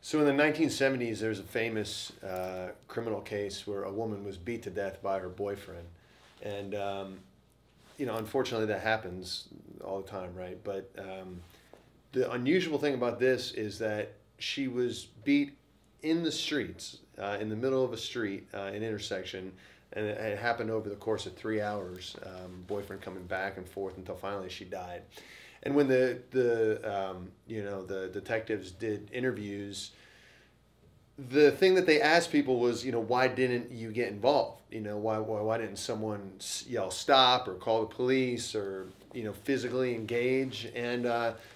So in the 1970s, there's a famous criminal case where a woman was beat to death by her boyfriend. And, unfortunately that happens all the time, right? But the unusual thing about this is that she was beat in the streets, in the middle of a street, an intersection, and it happened over the course of 3 hours, boyfriend coming back and forth until finally she died. And when the detectives did interviews, the thing that they asked people was, why didn't you get involved? Why didn't someone yell stop or call the police or, physically engage? And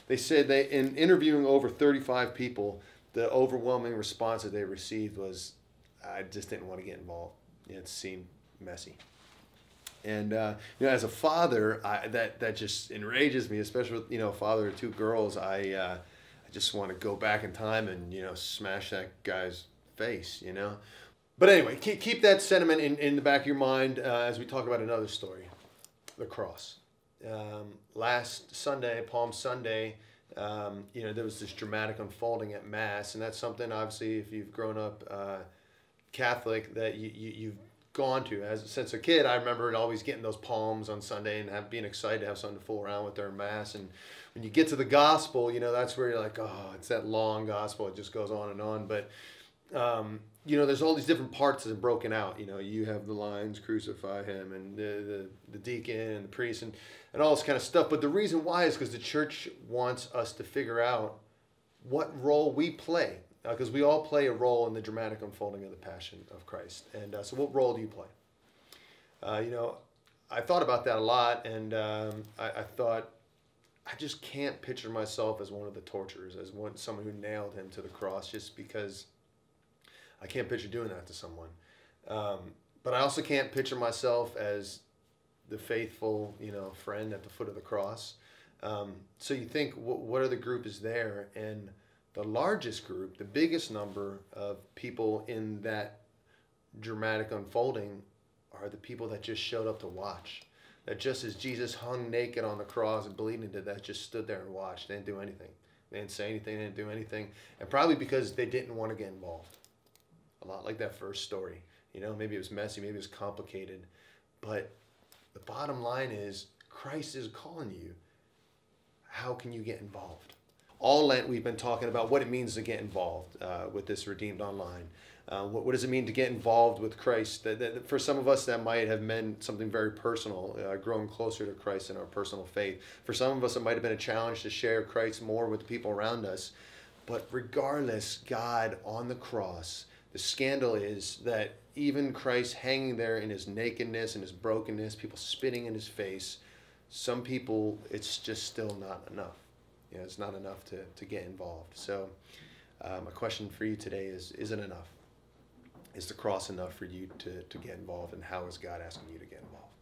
they said in interviewing over 35 people, the overwhelming response that they received was, I just didn't want to get involved. It seemed messy. And as a father, that just enrages me, especially with a father of two girls. I just want to go back in time and smash that guy's face. But anyway, keep that sentiment in the back of your mind as we talk about another story, the cross. Last Sunday, Palm Sunday, there was this dramatic unfolding at Mass, and that's something obviously if you've grown up Catholic that you've gone to. Since a kid, I remember always getting those palms on Sunday and being excited to have something to fool around with during Mass. And when you get to the gospel, that's where you're like, oh, it's that long gospel. It just goes on and on. But, there's all these different parts that are broken out. You have the lines, crucify him, and the deacon and the priest and all this kind of stuff. But the reason why is because the church wants us to figure out what role we play. Because we all play a role in the dramatic unfolding of the Passion of Christ. And so what role do you play? I thought about that a lot, and I thought, I just can't picture myself as one of the torturers, as someone who nailed him to the cross, just because I can't picture doing that to someone. But I also can't picture myself as the faithful, friend at the foot of the cross. So you think, what other group is there? And the largest group, the biggest number of people in that dramatic unfolding are the people that just showed up to watch. That just as Jesus hung naked on the cross and bleeding to death, just stood there and watched. They didn't do anything. They didn't say anything. They didn't do anything. And probably because they didn't want to get involved. A lot like that first story. Maybe it was messy. Maybe it was complicated. But the bottom line is Christ is calling you. How can you get involved? All Lent, we've been talking about what it means to get involved with this Redeemed Online. What does it mean to get involved with Christ? That for some of us, that might have meant something very personal, growing closer to Christ in our personal faith. For some of us, it might have been a challenge to share Christ more with the people around us. But regardless, God on the cross, the scandal is that even Christ hanging there in his nakedness and his brokenness, people spitting in his face, some people, it's just still not enough. It's not enough to get involved. So my question for you today is it enough? Is the cross enough for you to get involved? And how is God asking you to get involved?